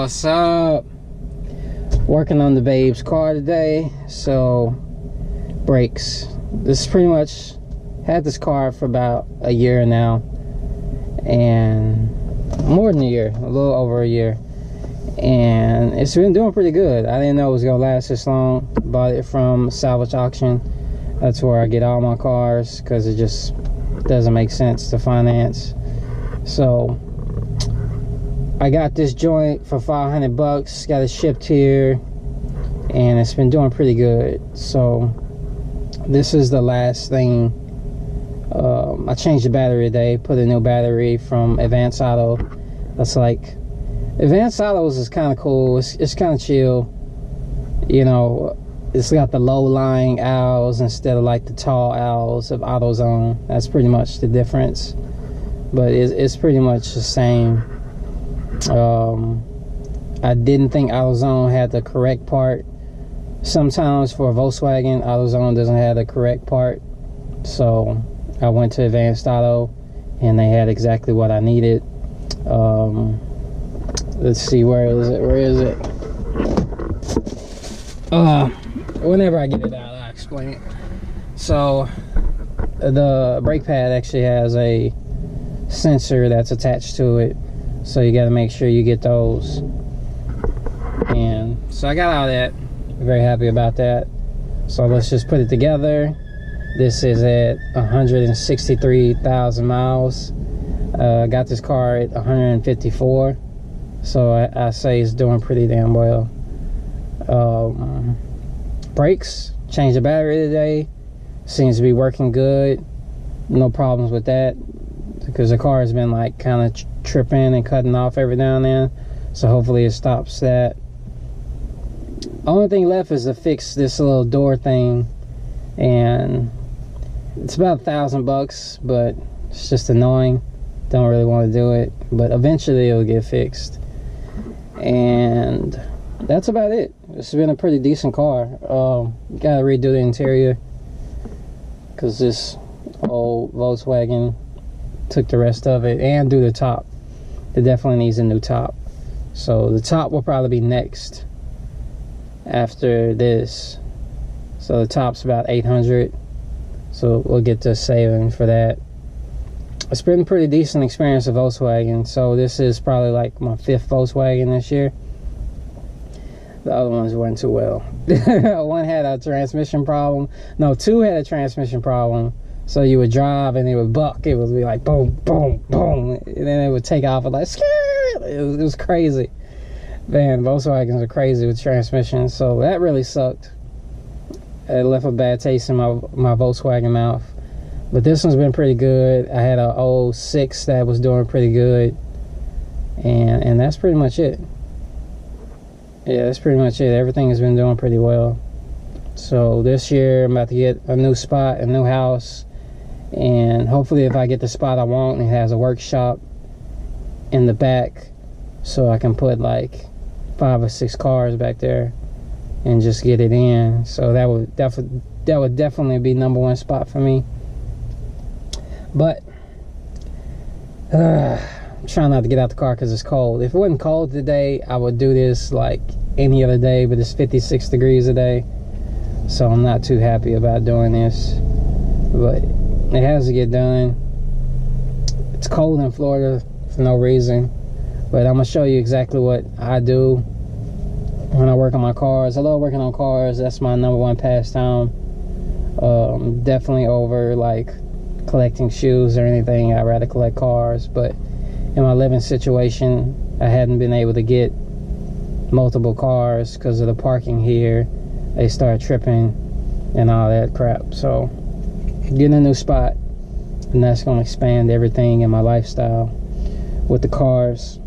What's up? Working on the babe's car today. So brakes. This is pretty much, had this car for about a year now, and more than a year, a little over a year, and it's been doing pretty good. I didn't know it was gonna last this long. Bought it from salvage auction. That's where I get all my cars because it just doesn't make sense to finance. So I got this joint for 500 bucks, got it shipped here, and it's been doing pretty good. So this is the last thing. I changed the battery today, put a new battery from Advanced Auto. That's like, Advanced Autos is kind of cool. It's kind of chill, you know. It's got the low-lying owls instead of like the tall owls of AutoZone. That's pretty much the difference, but it's pretty much the same. I didn't think AutoZone had the correct part. Sometimes for Volkswagen, AutoZone doesn't have the correct part, so I went to Advanced Auto and they had exactly what I needed. Let's see, where is it? Whenever I get it out, I'll explain it. So the brake pad actually has a sensor that's attached to it, so you got to make sure you get those. And so I got all that. Very happy about that. So let's just put it together. This is at 163,000 miles. Got this car at 154, so I say it's doing pretty damn well. Brakes, changed the battery today, seems to be working good. No problems with that, because the car has been like kind of tripping and cutting off every now and then, so hopefully it stops that. Only thing left is to fix this little door thing, and it's about $1,000 bucks, but it's just annoying. Don't really want to do it, but eventually it'll get fixed. And that's about it. It's been a pretty decent car. Gotta redo the interior because this old Volkswagen took the rest of it, and do the top. It definitely needs a new top, so the top will probably be next after this. So the top's about 800, so we'll get to saving for that. It's been a pretty decent experience with Volkswagen. So this is probably like my 5th Volkswagen this year. The other ones went too well. One had a transmission problem. No, 2 had a transmission problem. So you would drive and it would buck. It would be like boom, boom, boom, and then it would take off and like it was crazy. Man, Volkswagens are crazy with transmissions. So that really sucked. It left a bad taste in my Volkswagen mouth. But this one's been pretty good. I had a 06 that was doing pretty good, and that's pretty much it. Yeah, that's pretty much it. Everything has been doing pretty well. So this year I'm about to get a new spot, a new house, and hopefully if I get the spot I want, it has a workshop in the back, so I can put like 5 or 6 cars back there and just get it in. So that would definitely be #1 spot for me. But I'm trying not to get out the car because it's cold. If it wasn't cold today, I would do this like any other day, but it's 56 degrees today, so I'm not too happy about doing this, but it has to get done. It's cold in Florida for no reason, but I'm gonna show you exactly what I do when I work on my cars. I love working on cars. That's my #1 pastime. Definitely over like collecting shoes or anything. I'd rather collect cars, but in my living situation, I hadn't been able to get multiple cars because of the parking here. They start tripping and all that crap. So getting a new spot, and that's going to expand everything in my lifestyle with the cars.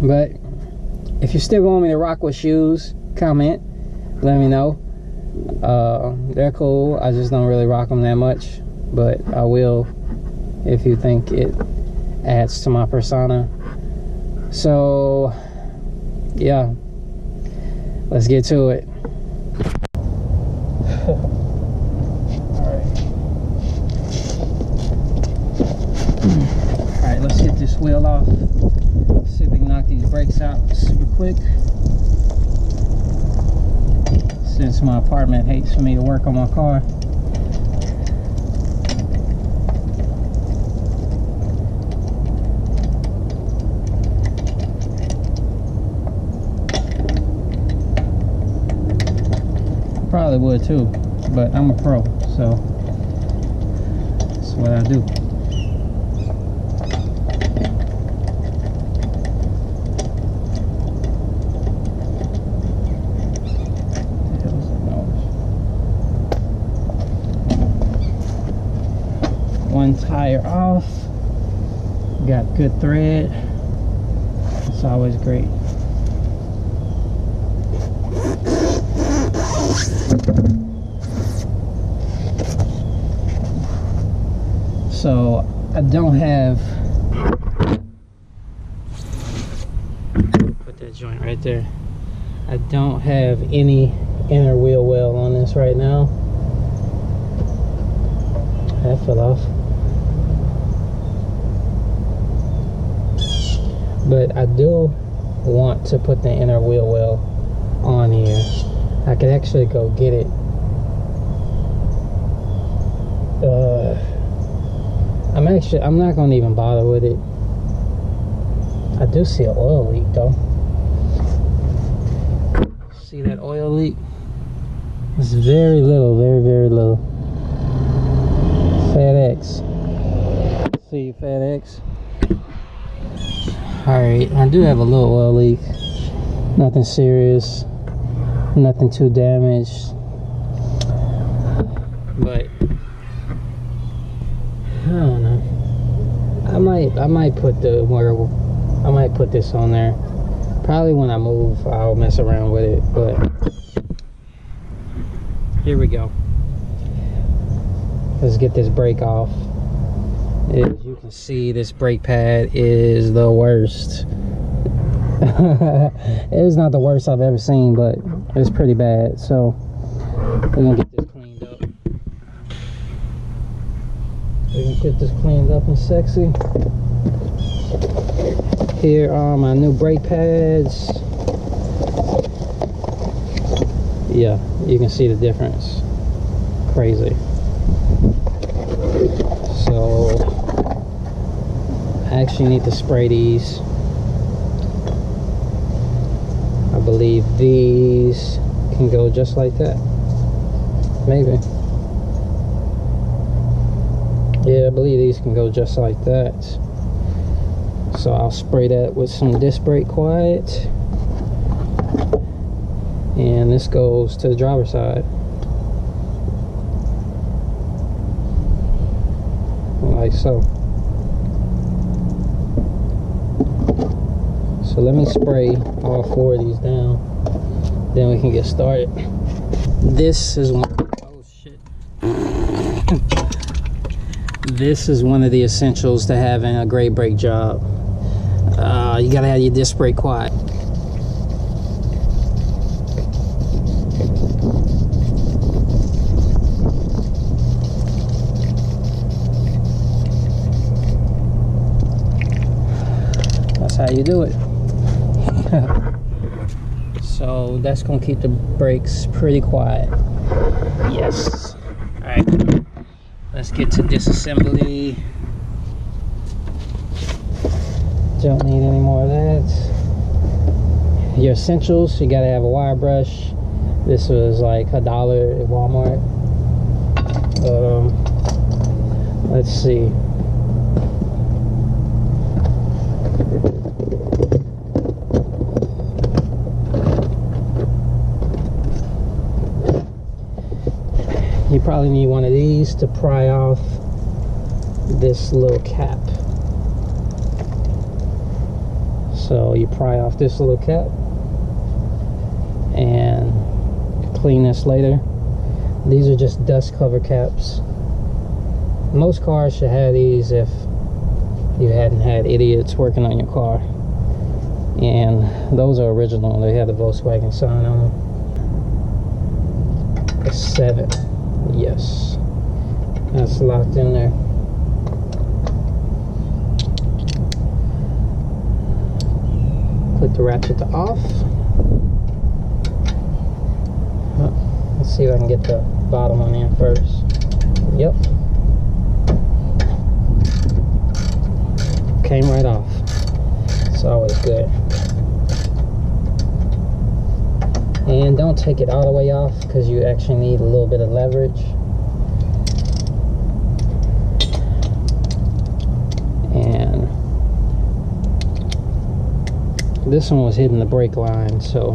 But if you still want me to rock with shoes, comment, let me know. They're cool. I just don't really rock them that much, but I will if you think it adds to my persona. So yeah, let's get to it. Alright, let's get this wheel off. See if we can knock knock these brakes out super quick, since my apartment hates for me to work on my car. Probably would too, but I'm a pro, so that's what I do. One tire off, got good thread, it's always great. So I don't have, put that joint right there, I don't have any inner wheel well on this right now. That fell off. But I do want to put the inner wheel well on here. I could actually go get it. I'm not gonna even bother with it. I do see an oil leak though. See that oil leak? It's very little, very little. FedEx. See you, FedEx. Alright, I do have a little oil leak. Nothing serious. Nothing too damaged. But I don't know. I might put this on there. Probably when I move I'll mess around with it, but here we go. Let's get this brake off. As you can see, this brake pad is the worst. It's not the worst I've ever seen, but it's pretty bad. So we're gonna get this cleaned up. We can get this cleaned up and sexy. Here are my new brake pads. Yeah, you can see the difference. Crazy. So I actually need to spray these. I believe these can go just like that. Maybe. Yeah, I believe these can go just like that. So I'll spray that with some disc brake quiet. And this goes to the driver's side. Like so. So let me spray all 4 of these down. Then we can get started. This is one. Oh shit. This is one of the essentials to having a great brake job. You gotta have your disc brake quiet. That's how you do it. So that's gonna keep the brakes pretty quiet. Yes. Alright. Let's get to disassembly. Don't need any more of that. Your essentials, you gotta have a wire brush. This was like $1 at Walmart. Let's see. You probably need one of these to pry off this little cap. So you pry off this little cap and clean this later. These are just dust cover caps. Most cars should have these if you hadn't had idiots working on your car. And those are original. They have the Volkswagen sign on them. A 7. Yes. That's locked in there. Put the ratchet to off. Let's see if I can get the bottom one in first. Yep. Came right off. It's always good. And don't take it all the way off because you actually need a little bit of leverage. And this one was hitting the brake line, so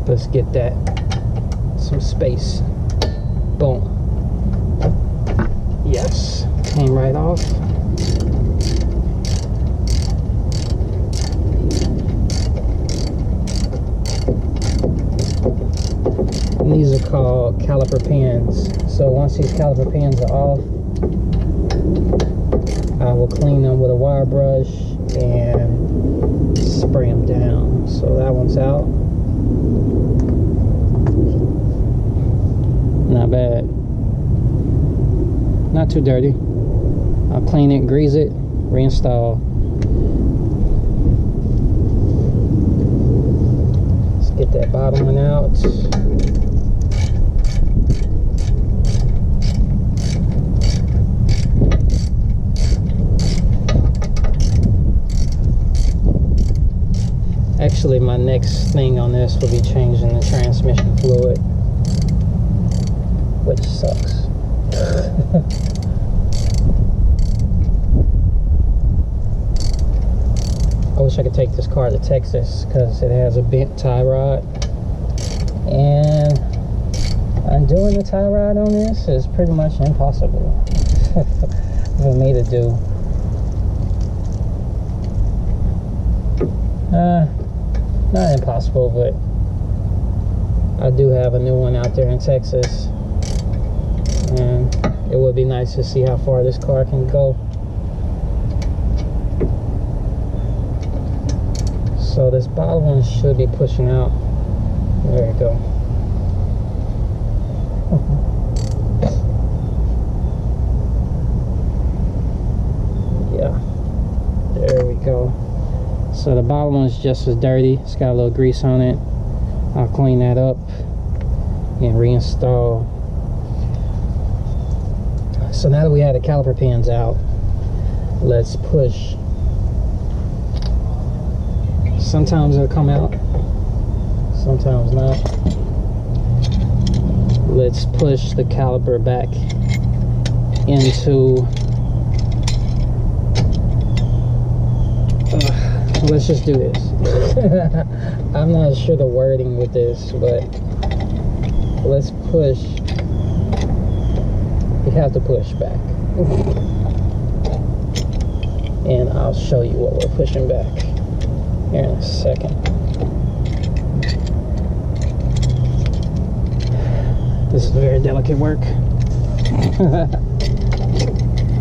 let's get that some space. Boom. Yes, came right off. And these are called caliper pins. So once these caliper pins are off, I will clean them with a wire brush and spray them down. So that one's out. Not bad. Not too dirty. I'll clean it, grease it, reinstall. Let's get that bottom one out. Actually, my next thing on this will be changing the transmission fluid, which sucks. I wish I could take this car to Texas because it has a bent tie rod, and undoing the tie rod on this is pretty much impossible for me to do. Not impossible, but I do have a new one out there in Texas, and it would be nice to see how far this car can go. So this bottom one should be pushing out. There we go. Yeah, there we go. So the bottom one's just as dirty. It's got a little grease on it. I'll clean that up and reinstall. So now that we have the caliper pins out, let's push. Sometimes it'll come out, sometimes not. Let's push the caliper back into let's just do this. I'm not sure the wording with this, but let's push. We have to push back. And I'll show you what we're pushing back here in a second. This is very delicate work.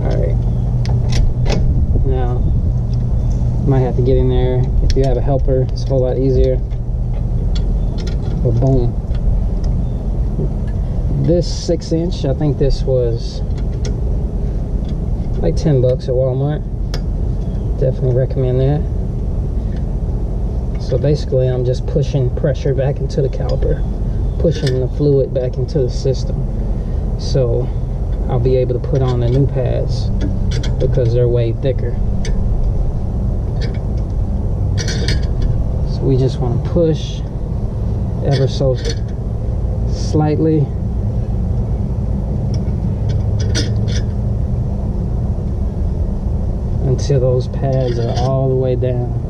Alright. Now, might have to get in there. If you have a helper, it's a whole lot easier. But boom. This 6-inch, I think this was like 10 bucks at Walmart. Definitely recommend that. So basically I'm just pushing pressure back into the caliper, pushing the fluid back into the system. So I'll be able to put on the new pads because they're way thicker. So we just want to push ever so slightly. Until those pads are all the way down.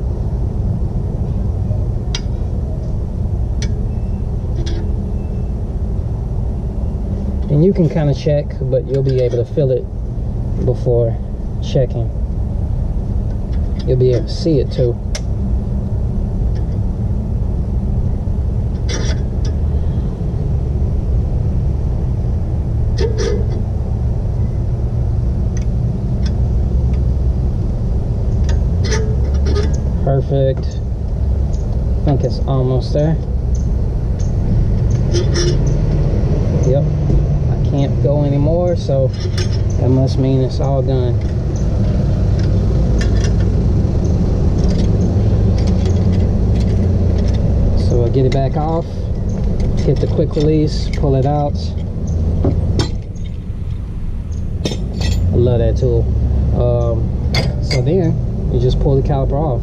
And you can kind of check, but you'll be able to feel it before checking. You'll be able to see it too. Perfect. I think it's almost there. Yep. I can't go anymore, so that must mean it's all done. get it back off, hit the quick release, pull it out. I love that tool. So then you just pull the caliper off.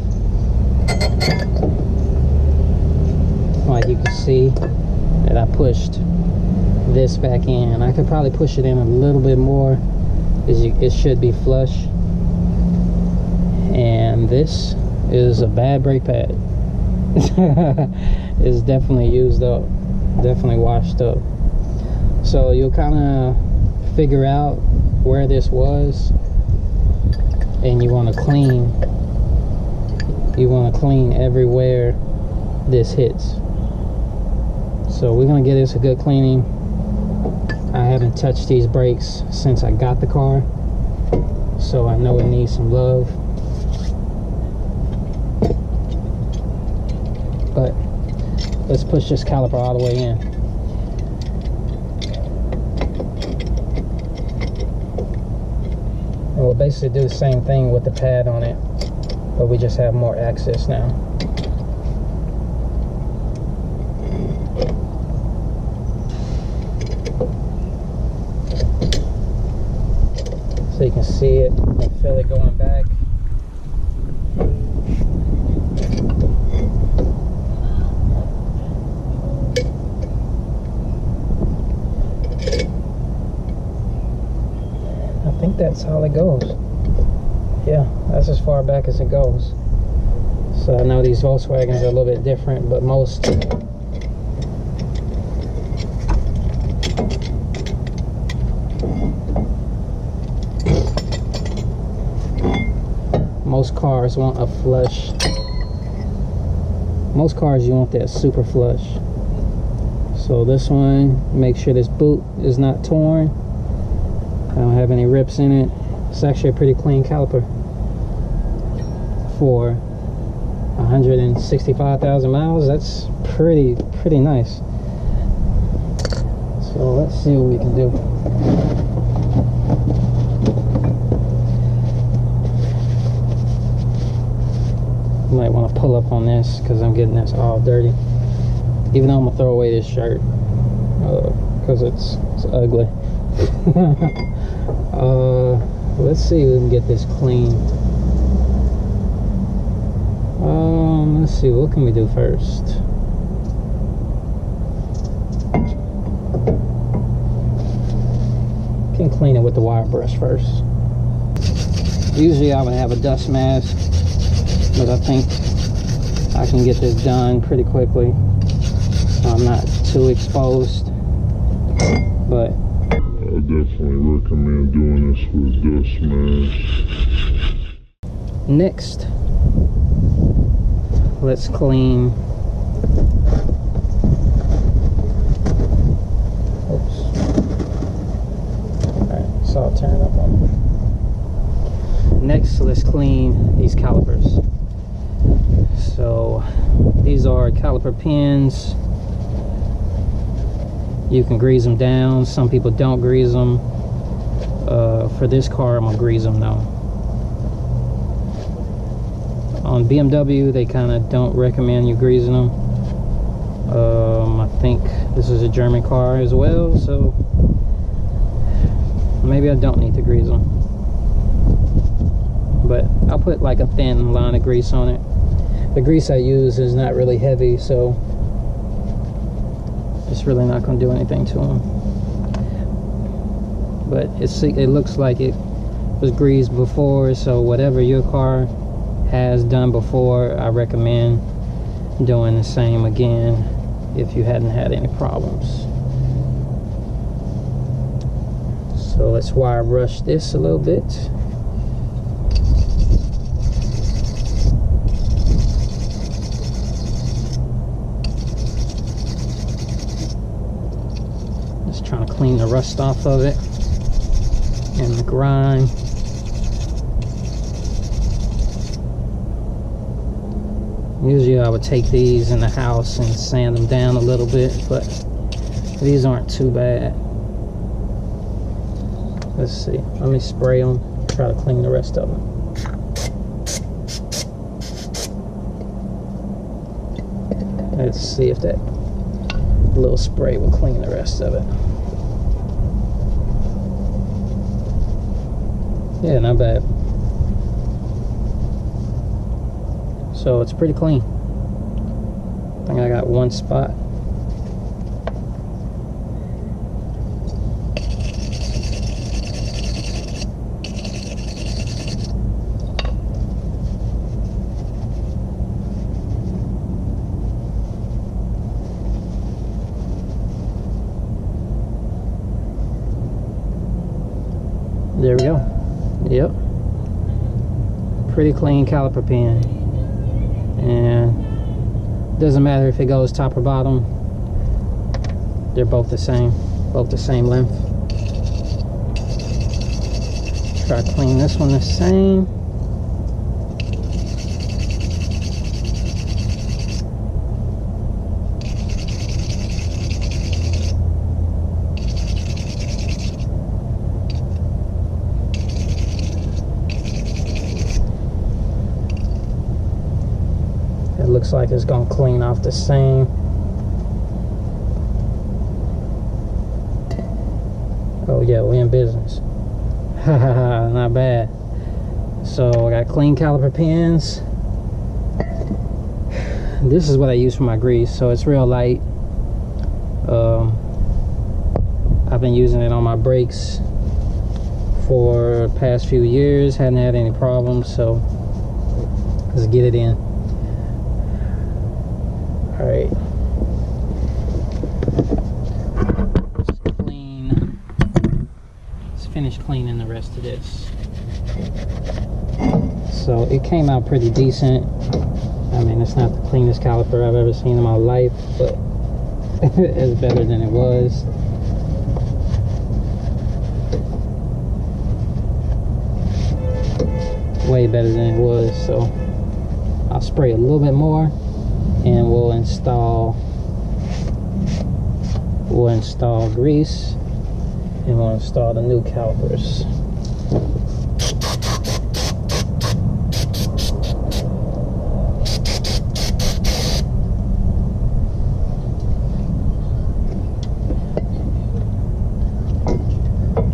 Like you can see that I pushed this back in. I could probably push it in a little bit more. It should be flush. And this is a bad brake pad. It's definitely used up, definitely washed up. So you'll kind of figure out where this was, and you want to clean everywhere this hits. So we're gonna give this a good cleaning. I haven't touched these brakes since I got the car, so I know it needs some love. But let's push this caliper all the way in. And we'll basically do the same thing with the pad on it, but we just have more access now. So you can see it and feel it going back. I think that's how it goes. Yeah, that's as far back as it goes. So I know these Volkswagens are a little bit different, but most cars want a flush. Most cars you want that super flush. So this one, make sure this boot is not torn. I don't have any rips in it. It's actually a pretty clean caliper for 165,000 miles. That's pretty nice. So let's see what we can do. Might want to pull up on this because I'm getting this all dirty. Even though I'm gonna throw away this shirt because it's ugly. Let's see if we can get this clean. Let's see, what can we do first? Can clean it with the wire brush first. Usually I would have a dust mask, but I think I can get this done pretty quickly. I'm not too exposed, but I definitely recommend doing this with dust mask. Next, let's clean. Oops. Alright, so I'll turn it up on. Next, let's clean these calipers. So these are caliper pins. You can grease them down. Some people don't grease them. For this car, I'm gonna grease them though. On BMW, they kind of don't recommend you greasing them. I think this is a German car as well, so maybe I don't need to grease them. But I'll put like a thin line of grease on it. The grease I use is not really heavy, so it's really not going to do anything to them. But it looks like it was greased before, so whatever your car has done before, I recommend doing the same again if you hadn't had any problems. So let's wire brush this a little bit. Just trying to clean the rust off of it and the grime. Usually I would take these in the house and sand them down a little bit, but these aren't too bad. Let's see, let me spray them, try to clean the rest of them. Let's see if that little spray will clean the rest of it. Yeah, not bad. So it's pretty clean. I think I got one spot. There we go. Yep. Pretty clean caliper pin. And doesn't matter if it goes top or bottom. They're both the same length. Try to clean this one the same. Looks like it's gonna clean off the same. Oh yeah, we in business. Haha, not bad. So I got clean caliper pins. This is what I use for my grease, so it's real light. I've been using it on my brakes for the past few years, hadn't had any problems, so let's get it in. All right, let's finish cleaning the rest of this. So it came out pretty decent. I mean, it's not the cleanest caliper I've ever seen in my life, but it's better than it was. Way better than it was. So I'll spray a little bit more, and we'll install grease, and we'll install the new calipers.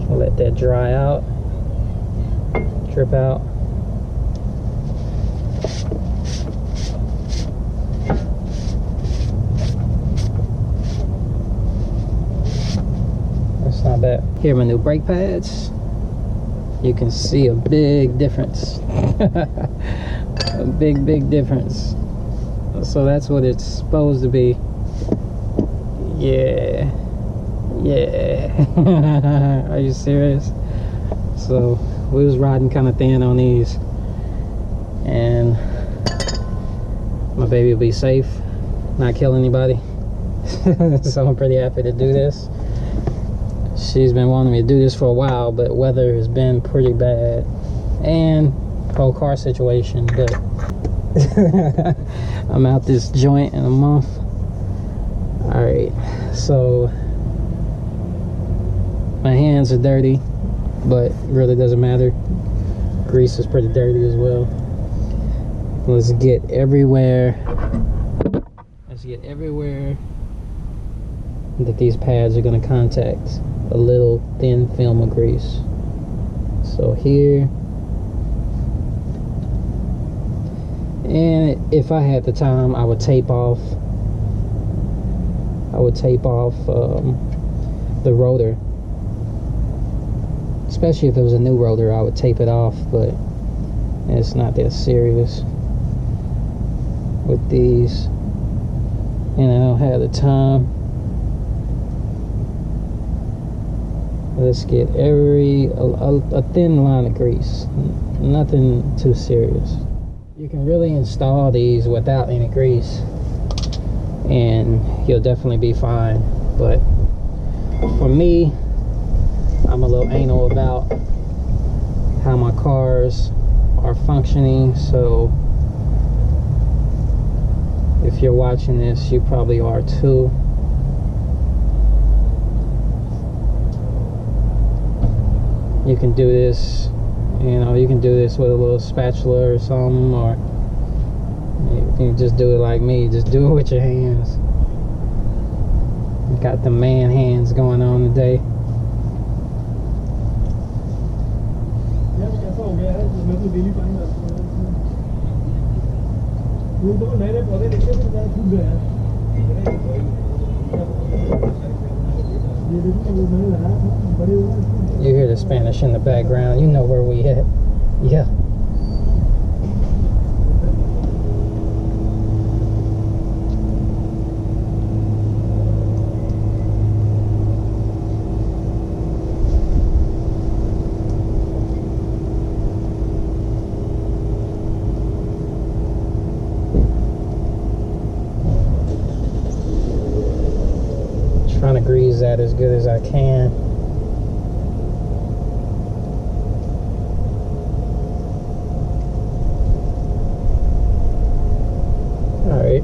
We'll let that dry out, drip out. Not bad. Here are my new brake pads. You can see a big difference. A big difference. So that's what it's supposed to be. Yeah. Are you serious? So we was riding kind of thin on these, and my baby will be safe, not kill anybody. So I'm pretty happy to do this. She's been wanting me to do this for a while, but weather has been pretty bad, and whole car situation, but I'm out this joint in a month. All right, so my hands are dirty, but it really doesn't matter. Grease is pretty dirty as well. Let's get everywhere that these pads are going to contact a little thin film of grease. So here, and if I had the time, I would tape off the rotor, especially if it was a new rotor. I would tape it off, but it's not that serious with these, and I don't have the time. Let's get a thin line of grease, nothing too serious. You can really install these without any grease, and you'll definitely be fine. But for me, I'm a little anal about how my cars are functioning, so if you're watching this, you probably are too. You can do this, you can do this with a little spatula or something, or You just do it like me. Just do it with your hands. Got the man hands going on today. You hear the Spanish in the background. You know where we at. Yeah. Trying to grease that as good as I can. Alright.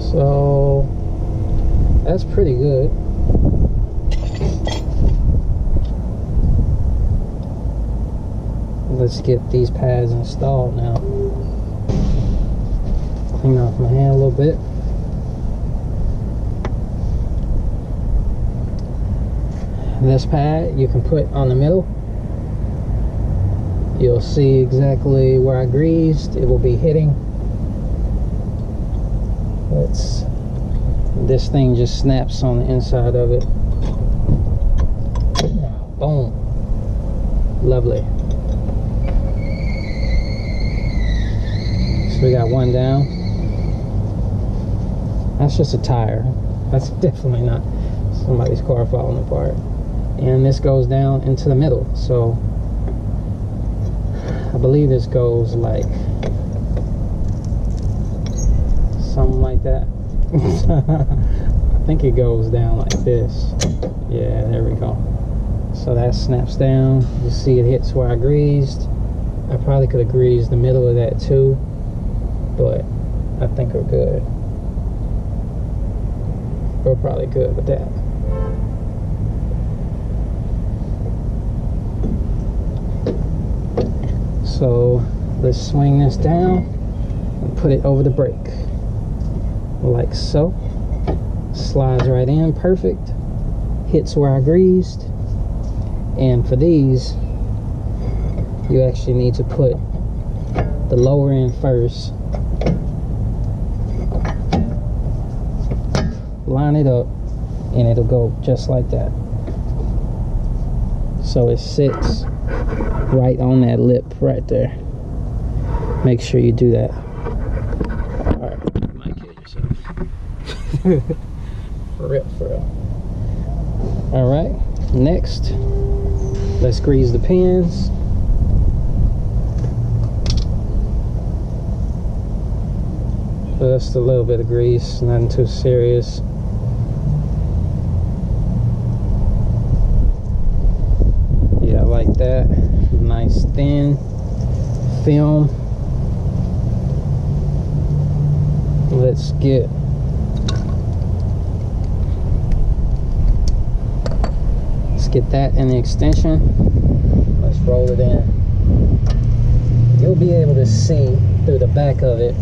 So that's pretty good. Let's get these pads installed now. Clean off my hand a little bit. This pad you can put on the middle. You'll see exactly where I greased. It will be hitting. This thing just snaps on the inside of it. Boom. Lovely. So we got one down. That's just a tire. That's definitely not somebody's car falling apart. And this goes down into the middle. So I believe this goes like something like that. I think it goes down like this. Yeah, there we go. So that snaps down. You see it hits where I greased. I probably could have greased the middle of that too, but I think we're good. We're probably good with that. So let's swing this down and put it over the brake like so. Slides right in, perfect. Hits where I greased. And for these, you actually need to put the lower end first. Line it up and it'll go just like that. So it sits right on that lip right there. Make sure you do that. Alright, you might kill yourself. For real. Alright, next, let's grease the pins. Just a little bit of grease, nothing too serious. Yeah, like that. Nice thin film. Let's get that in the extension. Let's roll it in. You'll be able to see through the back of it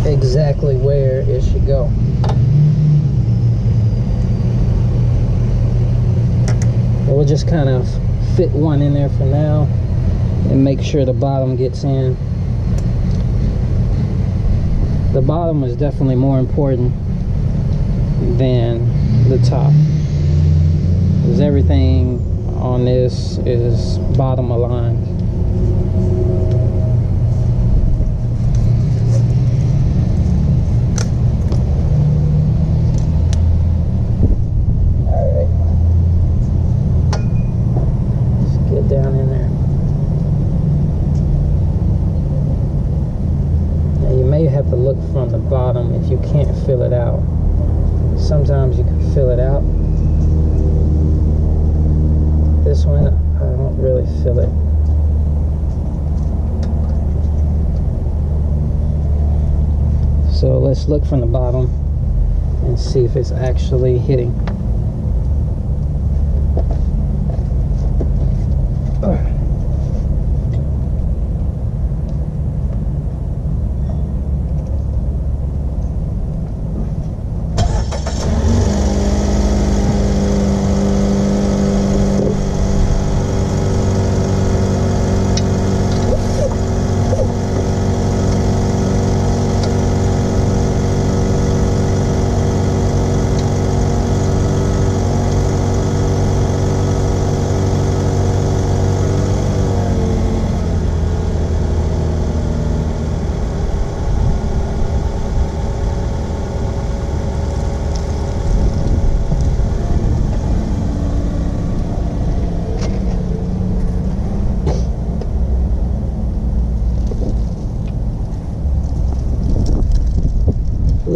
exactly where it should go. We'll just kind of fit one in there for now and make sure the bottom gets in. The bottom is definitely more important than the top, because everything on this is bottom aligned. Alright, let's get down in there. Now you may have to look from the bottom if you can't fill it out. Sometimes you can fill it out. This one, I don't really feel it. So let's look from the bottom and see if it's actually hitting.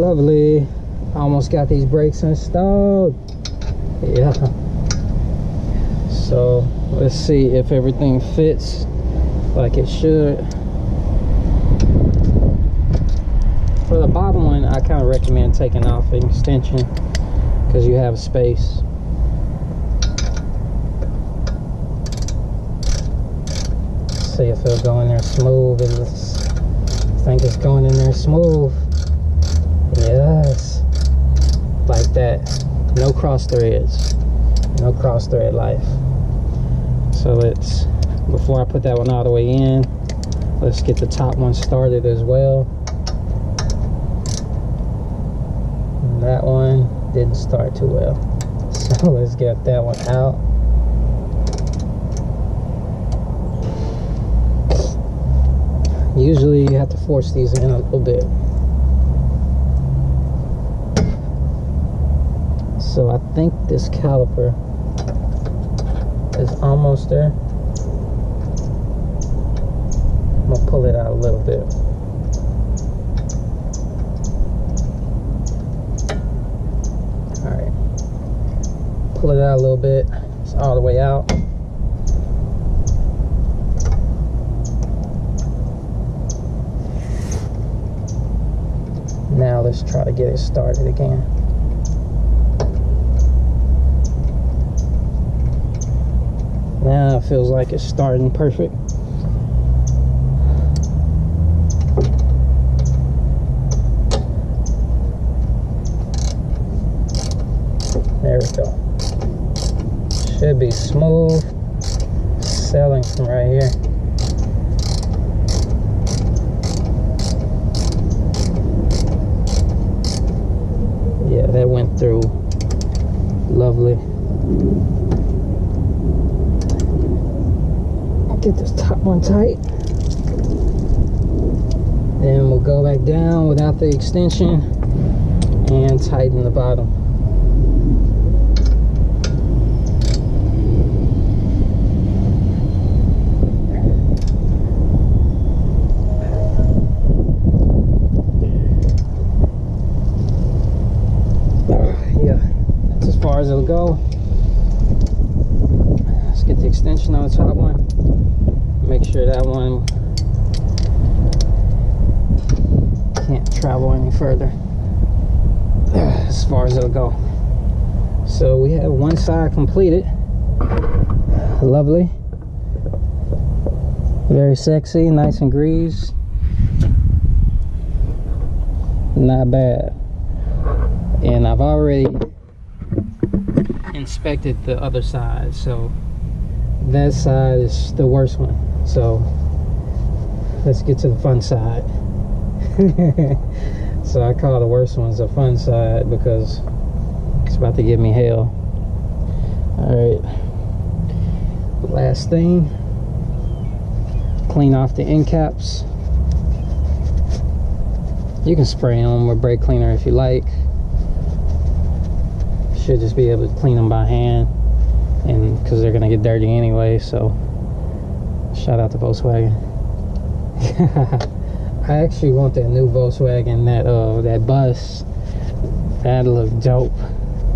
Lovely. Almost got these brakes installed. Yeah. So let's see if everything fits like it should. For the bottom one, I kind of recommend taking off an extension because you have space. Let's see if it'll go in there smooth. I think it's going in there smooth. Yes, like that. No cross threads. No cross thread life. So let's, before I put that one all the way in, let's get the top one started as well. And that one didn't start too well. So let's get that one out. Usually you have to force these in a little bit. So I think this caliper is almost there. I'm gonna pull it out a little bit. Alright. Pull it out a little bit. It's all the way out. Now let's try to get it started again. Now it feels like it's starting perfect. There we go. Should be smooth sailing from right here. Yeah, that went through lovely. Get this top one tight. Then we'll go back down without the extension and tighten the bottom. Yeah, that's as far as it'll go. Let's get the extension on the top one. Make sure that one can't travel any further. As far as it'll go. So we have one side completed. Lovely. Very sexy, nice and greased. Not bad. And I've already inspected the other side, so that side is the worst one. So let's get to the fun side. So I call the worst ones the fun side because it's about to give me hell. Alright, last thing, clean off the end caps. You can spray them with brake cleaner if you like. Should just be able to clean them by hand, and because they're gonna get dirty anyway. So shout out to Volkswagen. I actually want that new Volkswagen, that bus. That looks dope.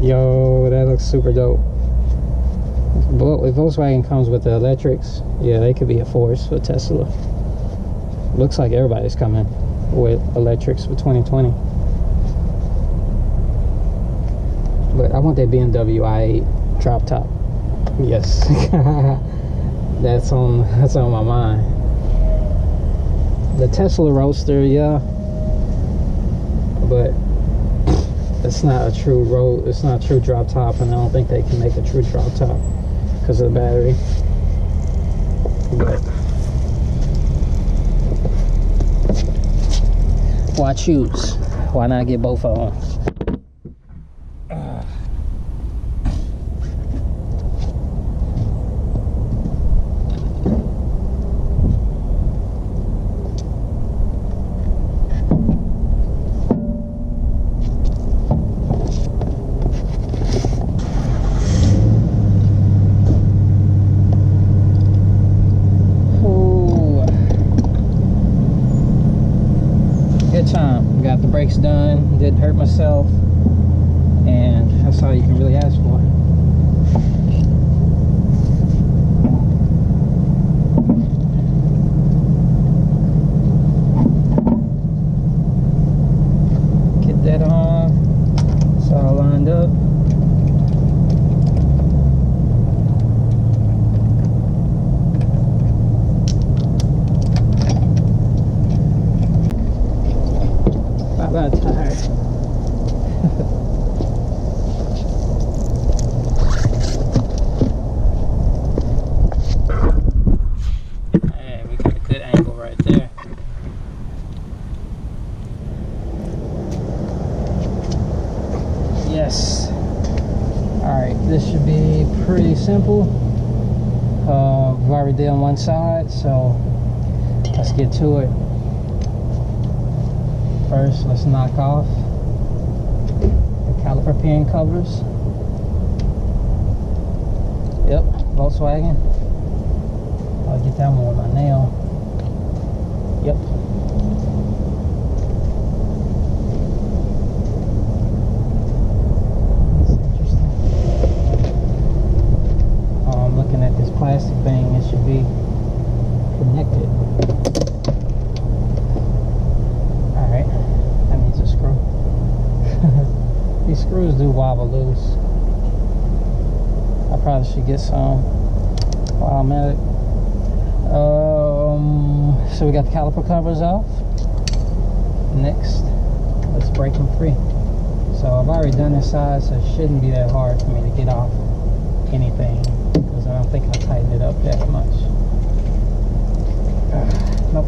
Yo, that looks super dope. But if Volkswagen comes with the electrics, yeah, they could be a force for Tesla. Looks like everybody's coming with electrics for 2020. But I want that BMW i8 drop top. Yes. that's on my mind. The Tesla Roadster, yeah, but it's not a true road. It's not a true drop top, and I don't think they can make a true drop top because of the battery. But why choose? Why not get both of them? Got the brakes done, didn't hurt myself, and that's all you can really ask for. Get that on. It's all lined up. About tired. Hey, we got a good angle right there. Yes. Alright, this should be pretty simple. We've already done one side, so let's get to it. First, let's knock off the caliper pin covers. Yep, Volkswagen. I'll get that one with my nail. Yep. That's interesting. Oh, I'm looking at this plastic thing. It should be connected. These screws do wobble loose. I probably should get some while I'm at it. So we got the caliper covers off. Next, let's break them free. So I've already done this side, so it shouldn't be that hard for me to get off anything, because I don't think I tightened it up that much. Nope.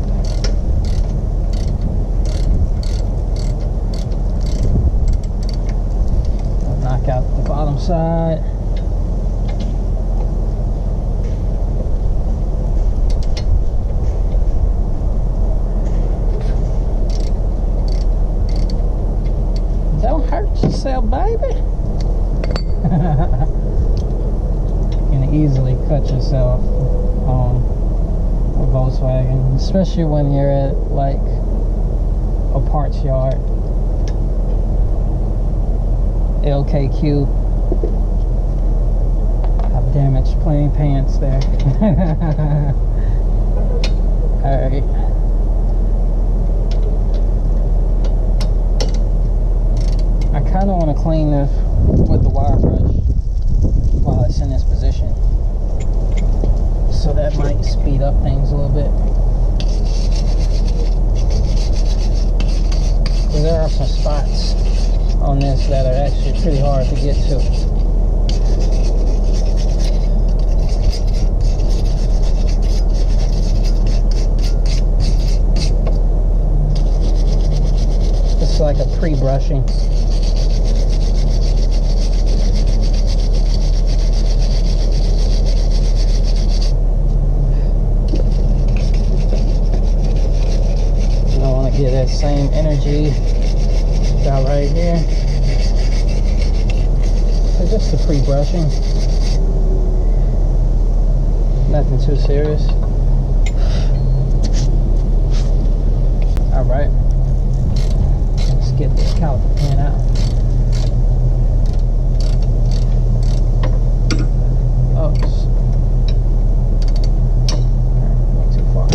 Knock out the bottom side. Don't hurt yourself, baby. You can easily cut yourself on a Volkswagen, especially when you're at like a parts yard. LKQ. I've damaged plain pants there. Alright. I kind of want to clean this with the wire brush while it's in this position. So that might speed up things a little bit. Because there are some spots on this that are actually pretty hard to get to. It's like a pre-brushing. I want to get that same energy out right here. So just the pre-brushing, nothing too serious. Alright, let's get this caliper pin out. Oops. Went too far.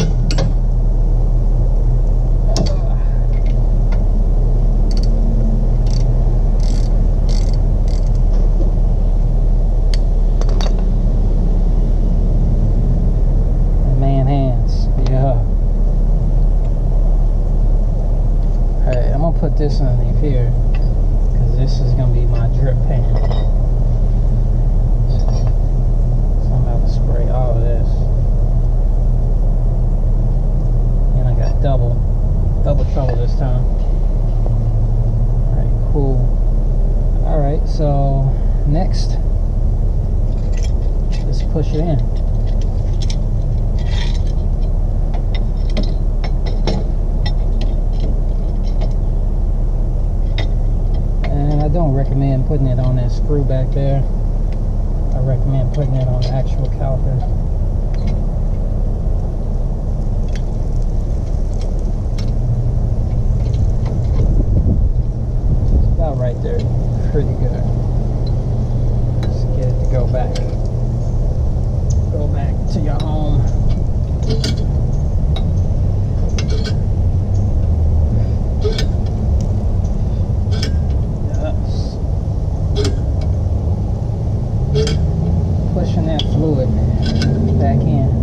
Put this underneath here because this is going to be my drip pan. So I'm about to spray all of this, and I got double trouble this time. Alright, cool. Alright, so next, let's push it in. I don't recommend putting it on that screw back there. I recommend putting it on the actual caliper. right there. Pretty good. Let's get it to go back. Go back to your home. Yes. Pushing that fluid back in.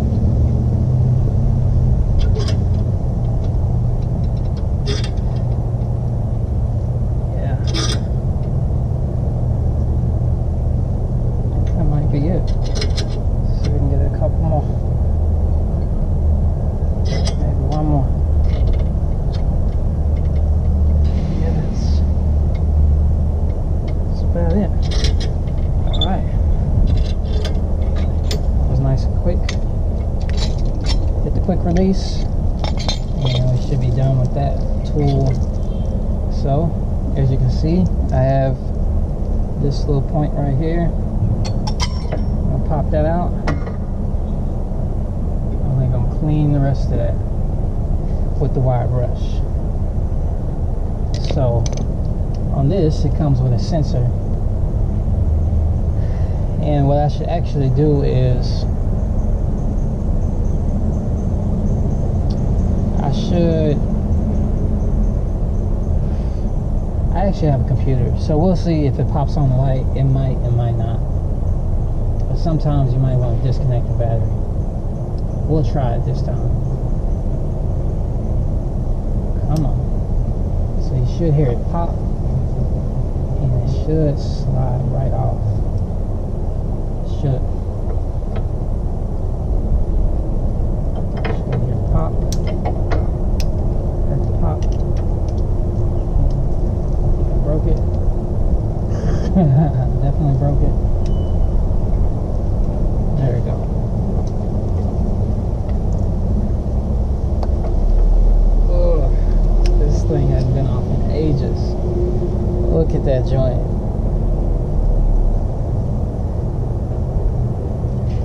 Release, and we should be done with that tool. So as you can see, I have this little point right here. I'm gonna pop that out. I think I'm gonna clean the rest of that with the wire brush. So on this, it comes with a sensor, and what I should actually do is I actually have a computer, so we'll see if it pops on the light. It might not, but sometimes you might want to disconnect the battery. We'll try it this time. Come on. So you should hear it pop, and it should slide right off. It should hear it pop. Broke it. Definitely broke it. There we go. Oh, this thing hasn't been off in ages. Look at that joint.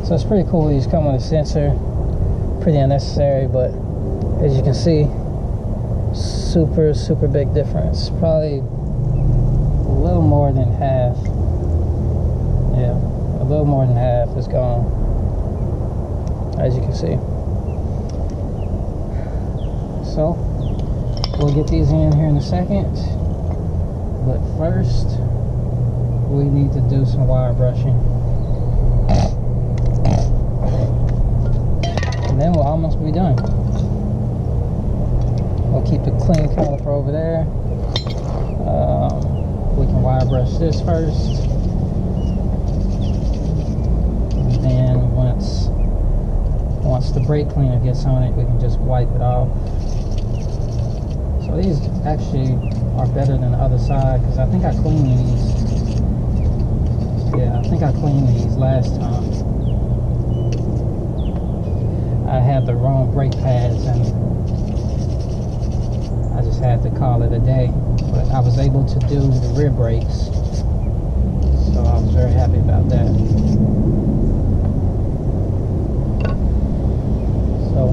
So it's pretty cool. These come with a sensor. Pretty unnecessary, but as you can see, super big difference. Probably a little more than half. Yeah, a little more than half is gone, as you can see. So we'll get these in here in a second, but first we need to do some wire brushing, and then we'll almost be done. We'll keep the clean caliper over there. We can wire brush this first, and then once the brake cleaner gets on it, we can just wipe it off. So these actually are better than the other side, because I think I cleaned these. Yeah, I think I cleaned these last time. I had the wrong brake pads, and I just had to call it a day. But I was able to do the rear brakes, so I was very happy about that. So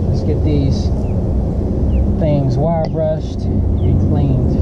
let's get these things wire brushed and cleaned.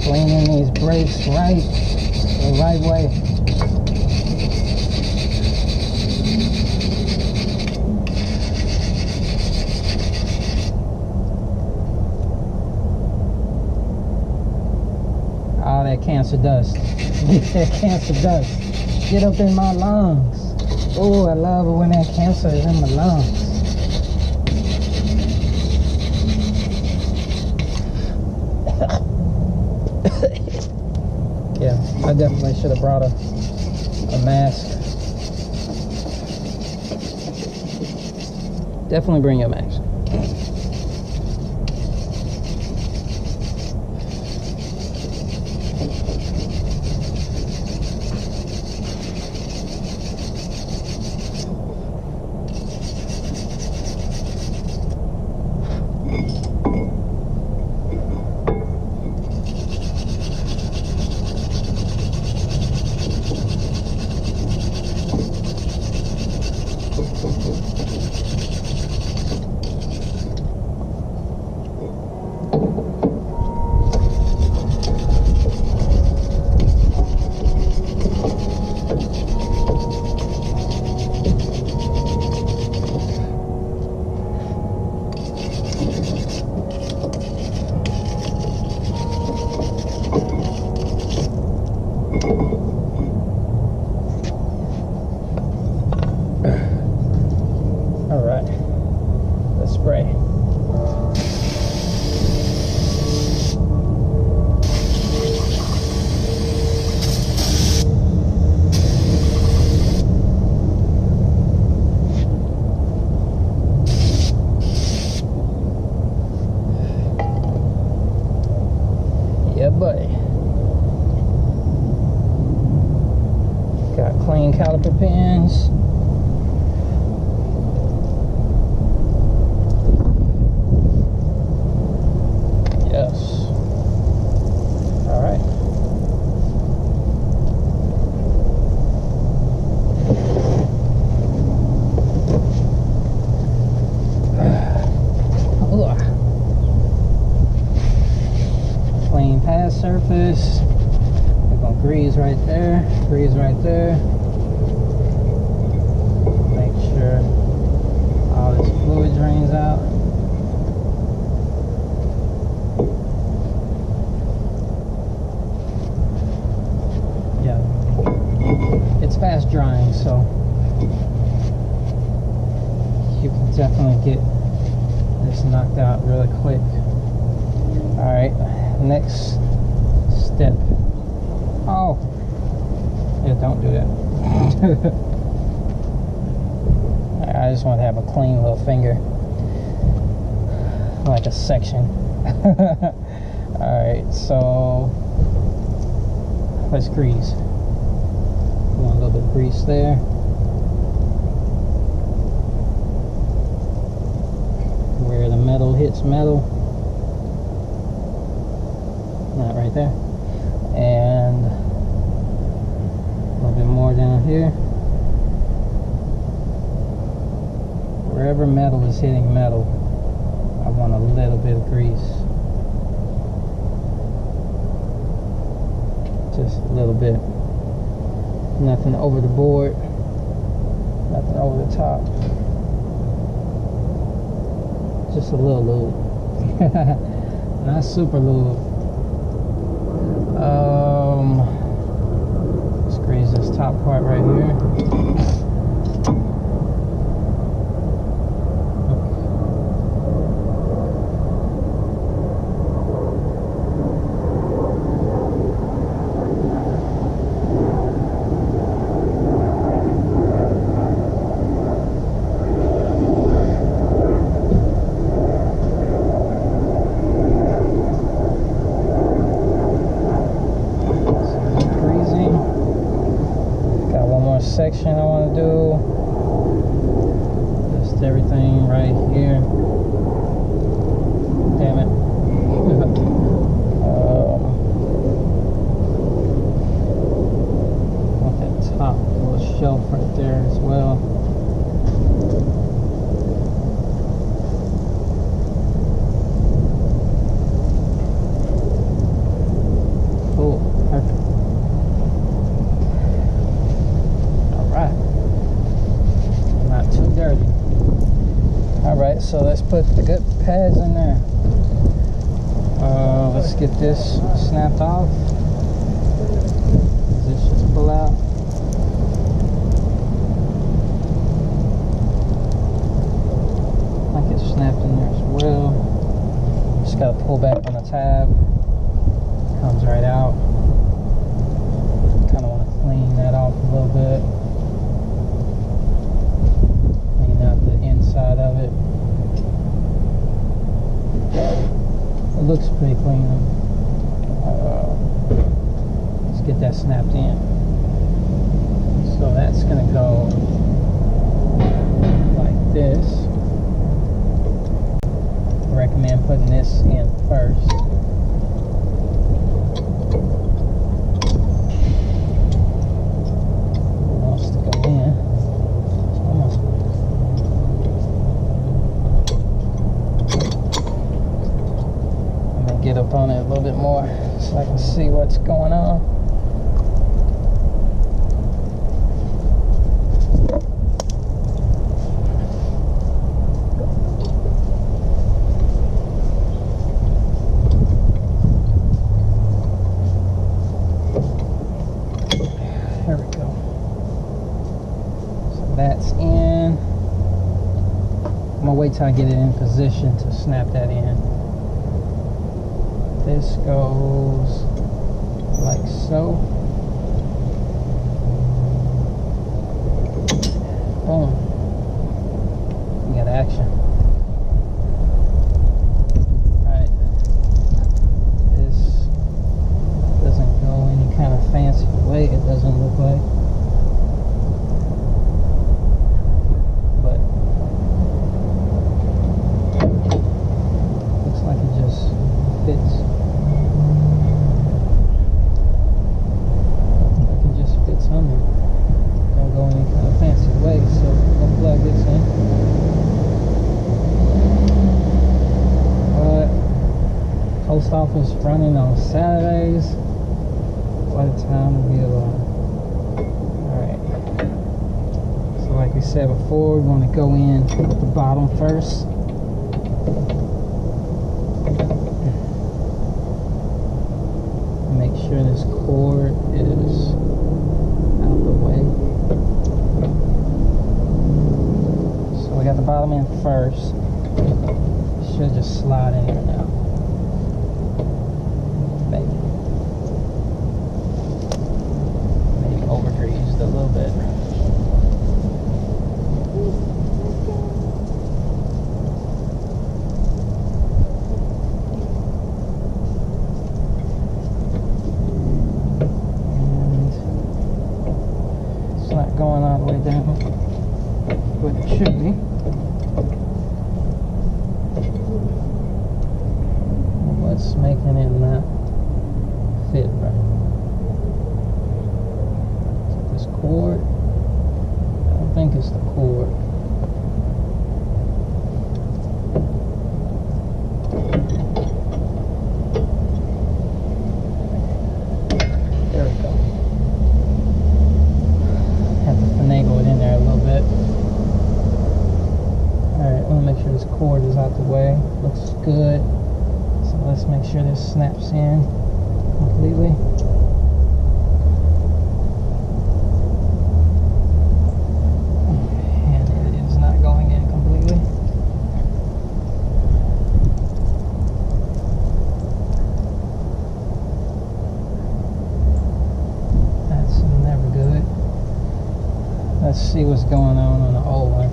Cleaning these brakes the right way. All that cancer dust. Get that cancer dust. Get up in my lungs. Oh, I love it when that cancer is in my lungs. I definitely should have brought a mask. Definitely bring your mask. Clean caliper pins. Yes. All right. Clean pass surface. We're gonna grease right there. Grease right there. All this fluid drains out. Yeah, it's fast drying, so you can definitely get this knocked out really quick. Alright, next step. Oh, yeah, don't do that. I just want to have a clean little finger, like a section. Alright, so let's grease. Want a little bit of grease there. Where the metal hits metal. Not right there. And a little bit more down here. Wherever metal is hitting metal, I want a little bit of grease. Just a little bit. Nothing over the board. Nothing over the top. Just a little lube. Not super lube. Let's grease this top part right here. Section I want to do. Just everything right here. Damn it. Want that top little shelf right there as well. Cool. Perfect. Dirty. Alright, so let's put the good pads in there. Let's get this snapped off. This just pull out. I think it's snapped in there as well. Just gotta pull back on the tab. Comes right out. off a little bit. Clean out the inside of it. It looks pretty clean. Let's get that snapped in. So that's gonna go like this. I recommend putting this in first. Get up on it a little bit more so I can see what's going on. There we go. So that's in. I'm gonna wait till I get it in position to snap that in. This goes like so. Boom. We got action. Alright. This doesn't go any kind of fancy way, it doesn't look like. But looks like it just fits. Don't go any kind of fancy way, so we'll plug this in. Post office running on Saturdays. What a time to be alive. Alright. So like we said before, we want to go in at the bottom first. Make sure this cord is out the way. So we got the bottom end first. It should just slide in there now. Maybe over-greased a little bit. Going all the way down, but it should be. What's making it not fit right? Is it this cord? I don't think it's the cord. There we go. Finagle it in there a little bit. Alright, I want to make sure this cord is out the way. Looks good. So let's make sure this snaps in completely. And it is not going in completely. That's never good. Let's see what's going on the old one.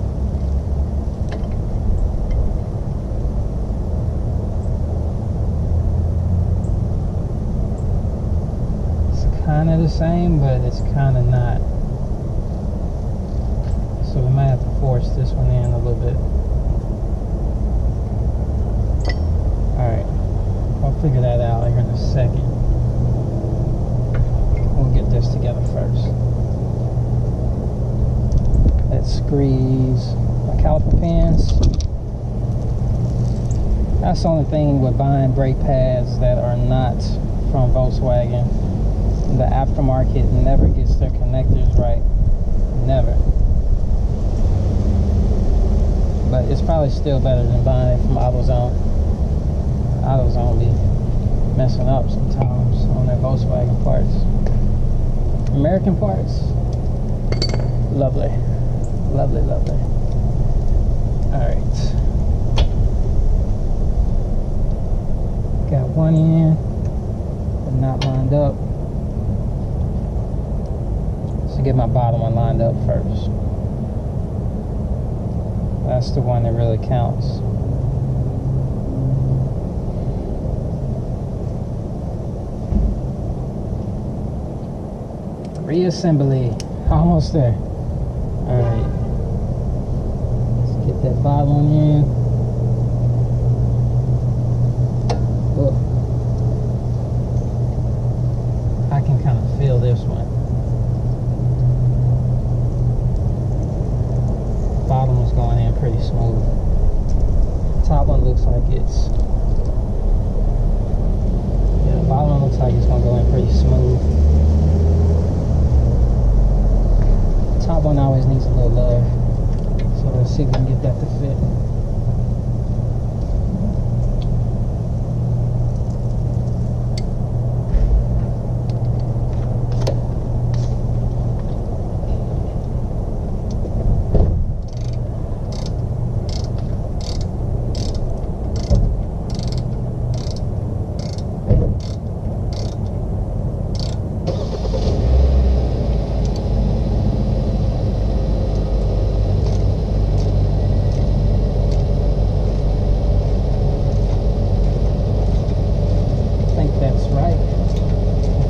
It's kind of the same, but it's kind of not. So we might have to force this one in a little bit. Alright, I'll figure that out here in a second. We'll get this together first. Let's squeeze my caliper pins. That's the only thing with buying brake pads that are not from Volkswagen. The aftermarket never gets their connectors right. Never. But it's probably still better than buying it from AutoZone. AutoZone be messing up sometimes on their Volkswagen parts. American parts, lovely. Lovely, lovely. Alright. Got one in, but not lined up. So to get my bottom one lined up first. That's the one that really counts. Reassembly. Almost there. Alright. Let's get that bottom one in. Look. I can kind of feel this one. Bottom was going in pretty smooth. Top one looks like it's... Yeah, the bottom one looks like it's going to go in pretty smooth. Top one always needs a little love. So let's see if we can get that to fit.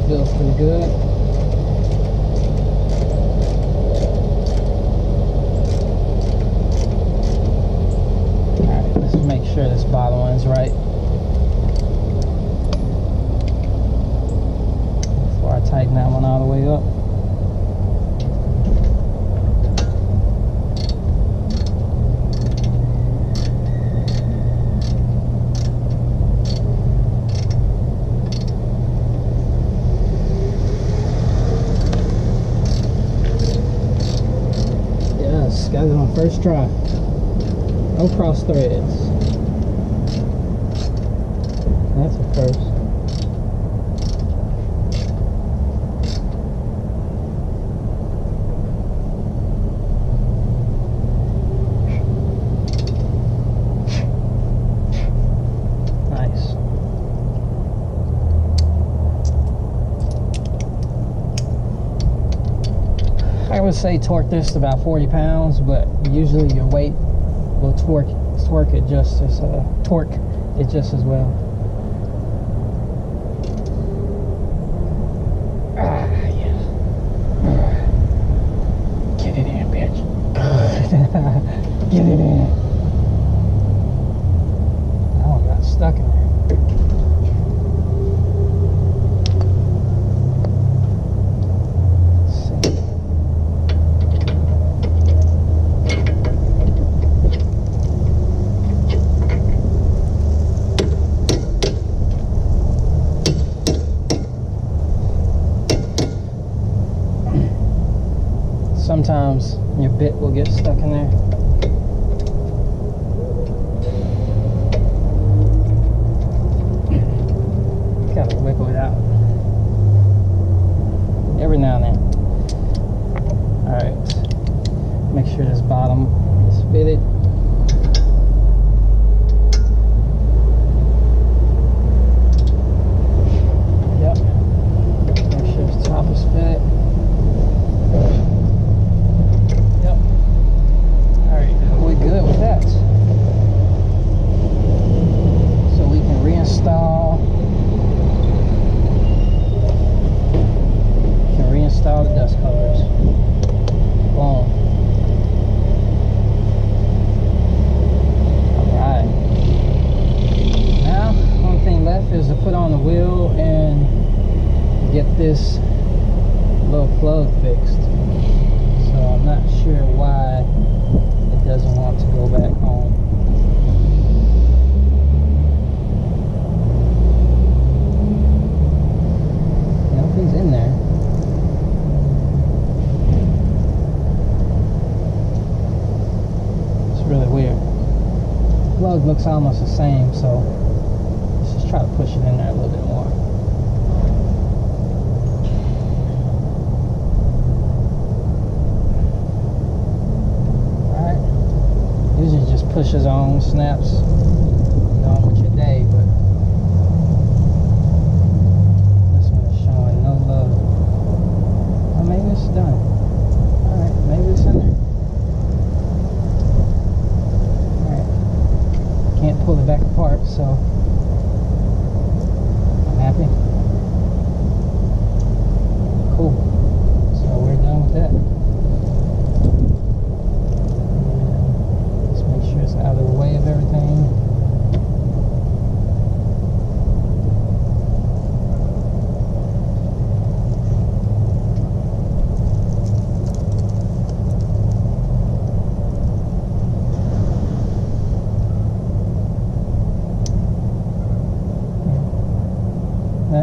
Feels pretty good. Alright, let's make sure this bottom one's right before I tighten that one all the way up. Got it on first try. No cross threads. That's a first. Nice. I would say torque this to about 40 pounds, but usually your weight will torque it just as well. Ah, yeah. Get it in, bitch. Get it in. That one got stuck in there. Sometimes your bit will get stuck in there. Gotta wiggle it out every now and then. Alright, make sure this bottom is fitted. Yep, make sure this top is fitted. Good with that. So we can reinstall the dust covers. Boom. Alright. Now, only thing left is to put on the wheel and get this little plug fixed. So I'm not sure why doesn't want to go back home. Nothing's in there. It's really weird. The plug looks almost the same, so let's just try to push it in there a little bit more. Usually just pushes on, snaps, on with your day, but this one is showing no love. Well, maybe it's done.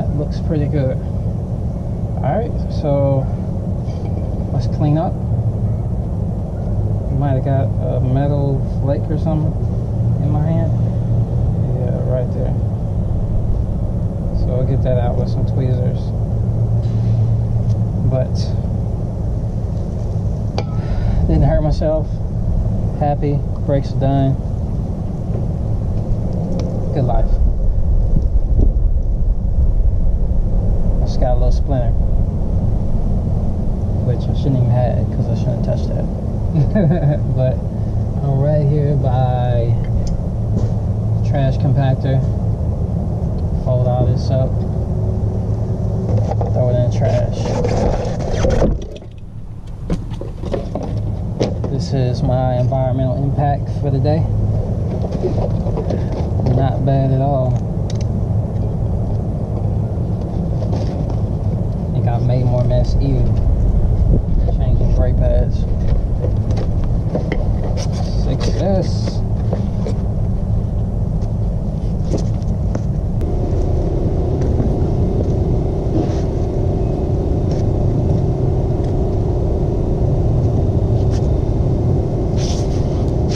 that looks pretty good. Alright, so let's clean up. Might have got a metal flake or something in my hand. Yeah, right there. So I'll get that out with some tweezers. But didn't hurt myself. Happy. Brakes are done. Good life. I just got a little splinter, which I shouldn't even have it because I shouldn't touch that. But I'm right here by the trash compactor. Fold all this up, throw it in the trash. This is my environmental impact for the day. Not bad at all. I think I've made more mess even changing brake pads. Success.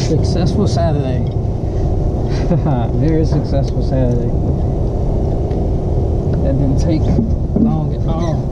Successful Saturday. Very successful Saturday. That didn't take long at all.